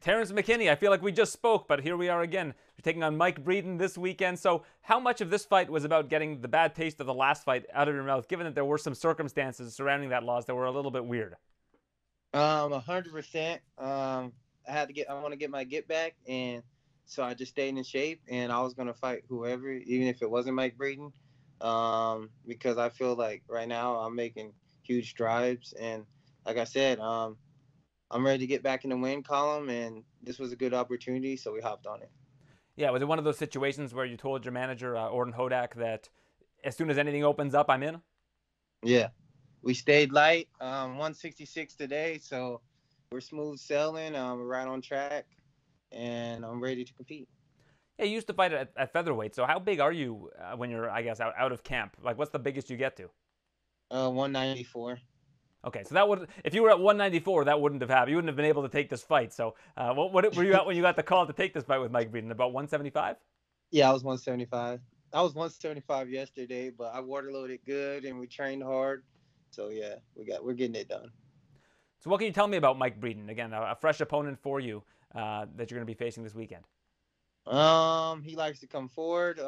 Terrance McKinney, I feel like we just spoke, but here we are again. You're taking on Mike Breeden this weekend. So, how much of this fight was about getting the bad taste of the last fight out of your mouth, given that there were some circumstances surrounding that loss that were a little bit weird? 100%. I want to get my get back, and so I just stayed in shape, and I was gonna fight whoever, even if it wasn't Mike Breeden, because I feel like right now I'm making huge strides, and like I said, I'm ready to get back in the win column, and this was a good opportunity, so we hopped on it. Yeah, was it one of those situations where you told your manager, Orton Hodak, that as soon as anything opens up, I'm in? Yeah, we stayed light, 166 today, so we're smooth sailing. We're right on track, and I'm ready to compete. Yeah, you used to fight at featherweight. So, how big are you when you're, I guess, out of camp? Like, what's the biggest you get to? 194. Okay, so that would, if you were at 194, that wouldn't have happened. You wouldn't have been able to take this fight. So, what were you at when you got the call to take this fight with Mike Breeden? About 175? Yeah, I was 175. I was 175 yesterday, but I water loaded good and we trained hard. So yeah, we're getting it done. So, what can you tell me about Mike Breeden? Again, a fresh opponent for you that you're going to be facing this weekend. He likes to come forward.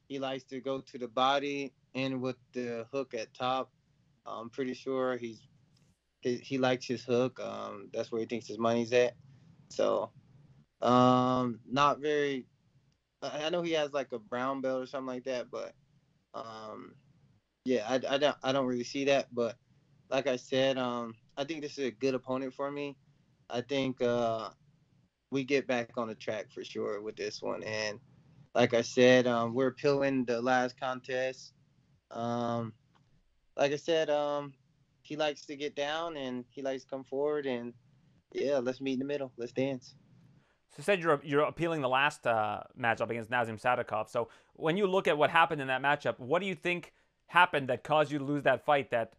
He likes to go to the body and with the hook at top. I'm pretty sure he likes his hook. That's where he thinks his money's at. So, not very. I know he has like a brown belt or something like that, but um, yeah, I don't really see that. But like I said, I think this is a good opponent for me. I think we get back on the track for sure with this one. And like I said, we're appealing the last contest. Um, like I said, he likes to get down and he likes to come forward. And yeah, let's meet in the middle. Let's dance. So, you said you're appealing the last matchup against Nazim Sadikov. So, when you look at what happened in that matchup, what do you think happened that caused you to lose that fight that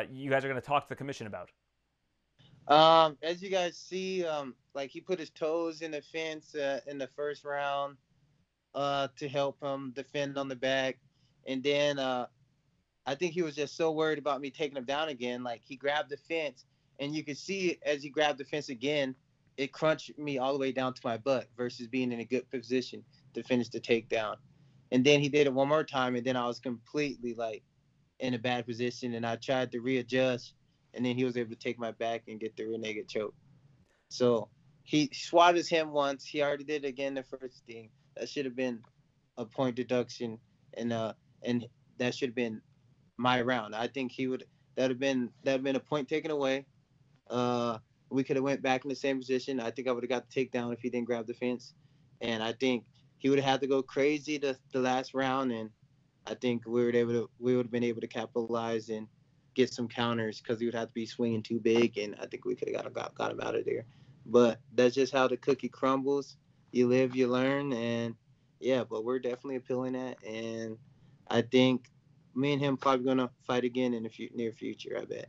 you guys are going to talk to the commission about? As you guys see, like he put his toes in the fence in the first round to help him defend on the back, and then I think he was just so worried about me taking him down again. Like he grabbed the fence, and you could see as he grabbed the fence again, it crunched me all the way down to my butt versus being in a good position to finish the takedown. And then he did it one more time, and then I was completely like in a bad position, and I tried to readjust, and then he was able to take my back and get the rear naked choke. So he swatted him once. He already did it again the first thing. That should have been a point deduction, and that should have been my round. I think he would that would have been a point taken away. Uh, we could have went back in the same position. I think I would have got the takedown if he didn't grab the fence, and I think he would have had to go crazy the last round, and I think we would have been able to capitalize and get some counters because he would have to be swinging too big, and I think we could have got him out of there. But that's just how the cookie crumbles. You live, you learn, and yeah. But we're definitely appealing that, and I think me and him probably gonna fight again in the near future. I bet.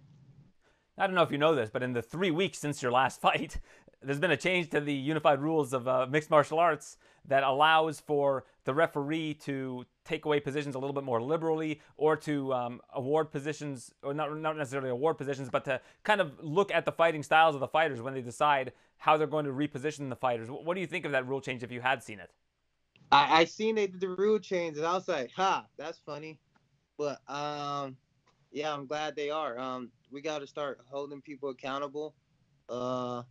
I don't know if you know this, but in the 3 weeks since your last fight, there's been a change to the unified rules of mixed martial arts that allows for the referee to take away positions a little bit more liberally, or to award positions, or not necessarily award positions, but to kind of look at the fighting styles of the fighters when they decide how they're going to reposition the fighters. What do you think of that rule change if you had seen it? I seen they did the rule change, and I was like, "Ha, that's funny." But yeah, I'm glad they are. We got to start holding people accountable. Uh,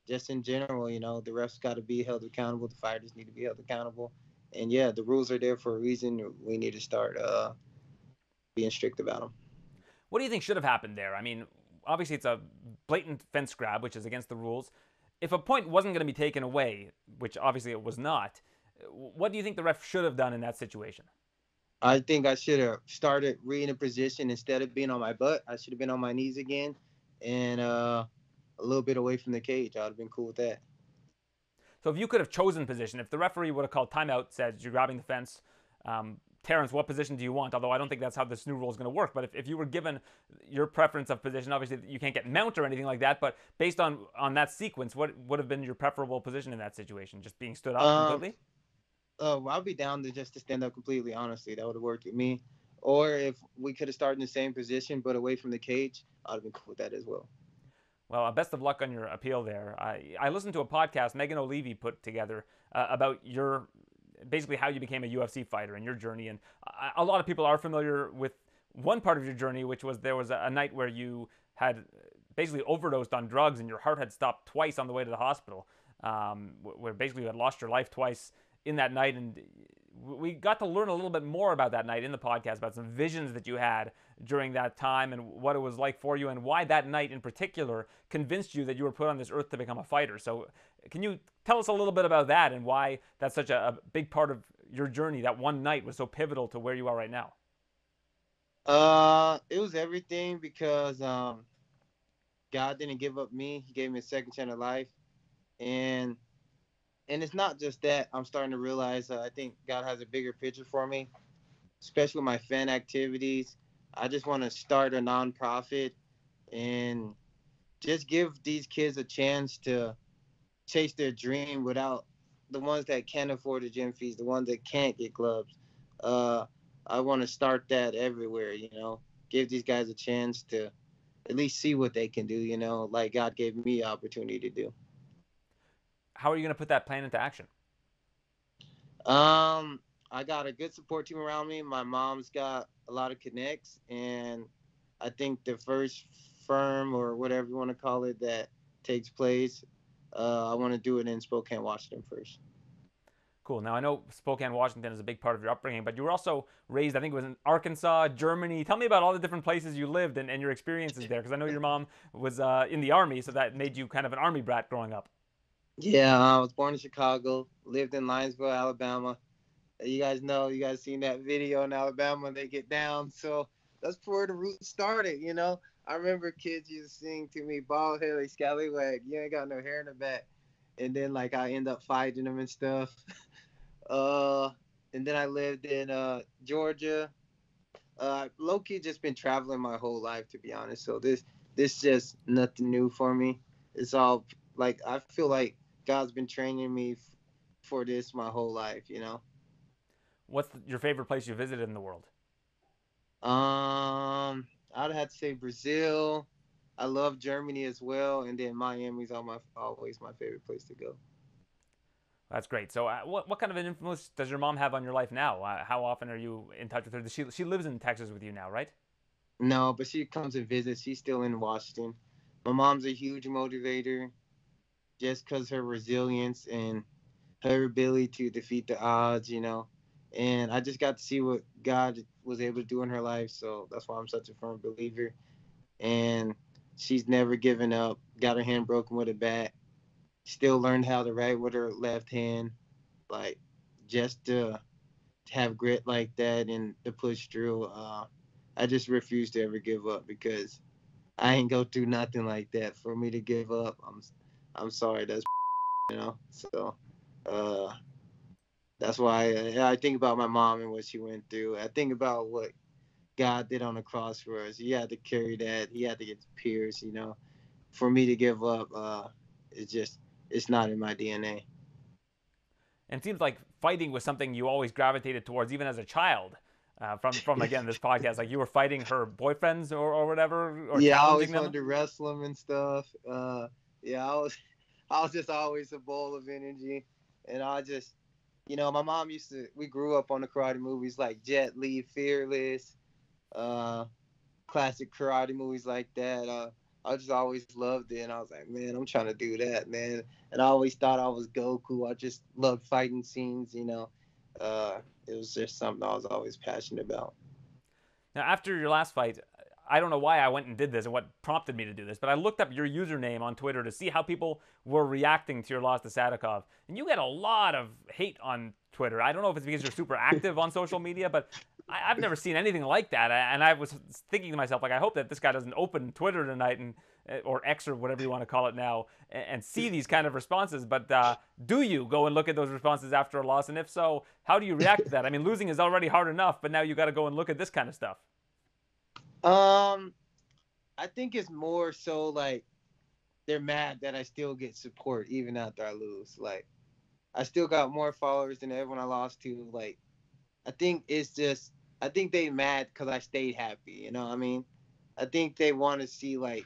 just in general, the refs got to be held accountable. The fighters need to be held accountable. And yeah, the rules are there for a reason. We need to start being strict about them. What do you think should have happened there? I mean, obviously it's a blatant fence grab, which is against the rules. If a point wasn't going to be taken away, which obviously it was not, what do you think the ref should have done in that situation? I think I should have started reading a position instead of being on my butt. I should have been on my knees again and a little bit away from the cage. I'd have been cool with that. So if you could have chosen position, if the referee would have called timeout, said you're grabbing the fence, Terrance, what position do you want? Although I don't think that's how this new rule is going to work. But if you were given your preference of position, obviously you can't get mount or anything like that. But based on that sequence, what would have been your preferable position in that situation? Just being stood up Um, completely? I'll be down to just to stand up completely. Honestly, that would have worked with me. Or if we could have started in the same position but away from the cage, I'd have been cool with that as well. Well, best of luck on your appeal there. I listened to a podcast Megan O'Leary put together about your basically how you became a UFC fighter and your journey. And a lot of people are familiar with one part of your journey, which was there was a night where you had basically overdosed on drugs and your heart had stopped twice on the way to the hospital, where basically you had lost your life twice in that night. And we got to learn a little bit more about that night in the podcast, about some visions that you had during that time and what it was like for you and why that night in particular convinced you that you were put on this earth to become a fighter. So can you tell us a little bit about that and why that's such a big part of your journey? That one night was so pivotal to where you are right now. It was everything because God didn't give up me. He gave me a second chance at life, and it's not just that. I'm starting to realize I think God has a bigger picture for me, especially with my fan activities. I just want to start a nonprofit and just give these kids a chance to chase their dream without the ones that can't afford the gym fees, the ones that can't get gloves. Uh, I want to start that everywhere, give these guys a chance to at least see what they can do, like God gave me the opportunity to do. How are you going to put that plan into action? I got a good support team around me. My mom's got a lot of connects, and I think the first firm or whatever you want to call it that takes place, I want to do it in Spokane, Washington first. Cool. Now, I know Spokane, Washington is a big part of your upbringing, but you were also raised, I think it was in Arkansas, Germany. Tell me about all the different places you lived and your experiences there, because I know your mom was in the Army, so that made you kind of an Army brat growing up. Yeah, I was born in Chicago, lived in Linesville, Alabama. You guys seen that video in Alabama, they get down. So that's where the roots started. I remember kids used to sing to me, bald headed scallywag, you ain't got no hair in the back. And then like I end up fighting them and stuff. Uh, and then I lived in Georgia. Low key just been traveling my whole life to be honest. So this just nothing new for me. It's all like I feel like God's been training me for this my whole life. What's your favorite place you visited in the world? I'd have to say Brazil. I love Germany as well, and then Miami's always my favorite place to go. That's great. So, what kind of an influence does your mom have on your life now? How often are you in touch with her? She lives in Texas with you now, right? No, but she comes and visits. She's still in Washington. My mom's a huge motivator just because her resilience and her ability to defeat the odds. And I just got to see what God was able to do in her life. So that's why I'm such a firm believer. And she's never given up, got her hand broken with a bat, still learned how to write with her left hand. Like, just to have grit like that and to push through, I just refuse to ever give up because I ain't go through nothing like that. For me to give up, I'm sorry. So uh, that's why I think about my mom and what she went through. I think about what God did on the cross for us. He had to carry that. He had to get pierced. For me to give up, it's not in my DNA. And it seems like fighting was something you always gravitated towards, even as a child. From again this podcast, like you were fighting her boyfriends or whatever, or Yeah, I challenging always them. wanted to wrestle him and stuff. Yeah, I was just always a ball of energy, and my mom we grew up on the karate movies like Jet Li, Fearless, uh, classic karate movies like that. I just always loved it, and I was like, man, I'm trying to do that, man. And I always thought I was Goku. I just loved fighting scenes. Uh, it was just something I was always passionate about. Now, after your last fight, I don't know why I went and did this and what prompted me to do this, but I looked up your username on Twitter to see how people were reacting to your loss to Sadikov. And you get a lot of hate on Twitter. I don't know if it's because you're super active on social media, but I've never seen anything like that. And I was thinking to myself, like, I hope that this guy doesn't open Twitter tonight and or X or whatever you want to call it now, and see these kind of responses. But do you go and look at those responses after a loss? And if so, how do you react to that? I mean, losing is already hard enough, but now you got to go and look at this kind of stuff. Um, I think it's more so like they're mad that I still get support even after I lose. Like I still got more followers than everyone I lost to. Like I think I think they mad because I stayed happy. You know what I mean? I think they want to see like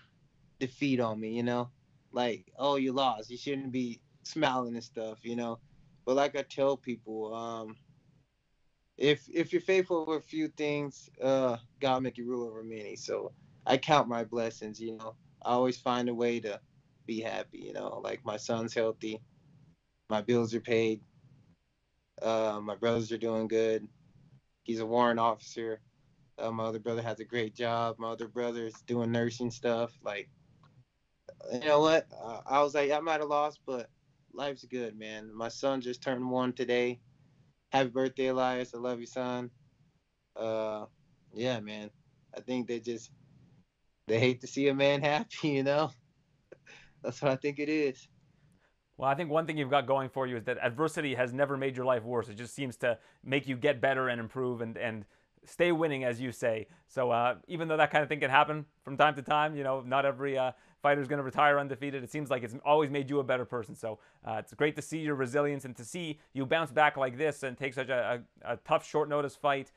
defeat on me, you know? Like, oh, you lost. You shouldn't be smiling and stuff, you know? But like I tell people, if you're faithful with a few things, God make you rule over many. So I count my blessings, you know. I always find a way to be happy, you know. Like my son's healthy, my bills are paid, my brothers are doing good. He's a warrant officer. My other brother has a great job. My other brother is doing nursing stuff. Like, you know what? I was like, I'm at a loss, but life's good, man. My son just turned 1 today. Happy birthday, Elias. I love you, son. Uh, yeah, man. I think they hate to see a man happy, you know? That's what I think it is. Well, I think one thing you've got going for you is that adversity has never made your life worse. It just seems to make you get better and improve and stay winning, as you say. So even though that kind of thing can happen from time to time, not every fighter is going to retire undefeated. It seems like it's always made you a better person. So it's great to see your resilience and to see you bounce back like this and take such a tough, short notice fight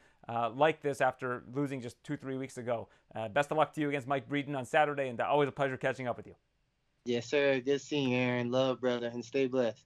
like this after losing just 2-3 weeks ago. Best of luck to you against Mike Breeden on Saturday, and always a pleasure catching up with you. Yes, sir. Good seeing you, Aaron. Love, brother, and stay blessed.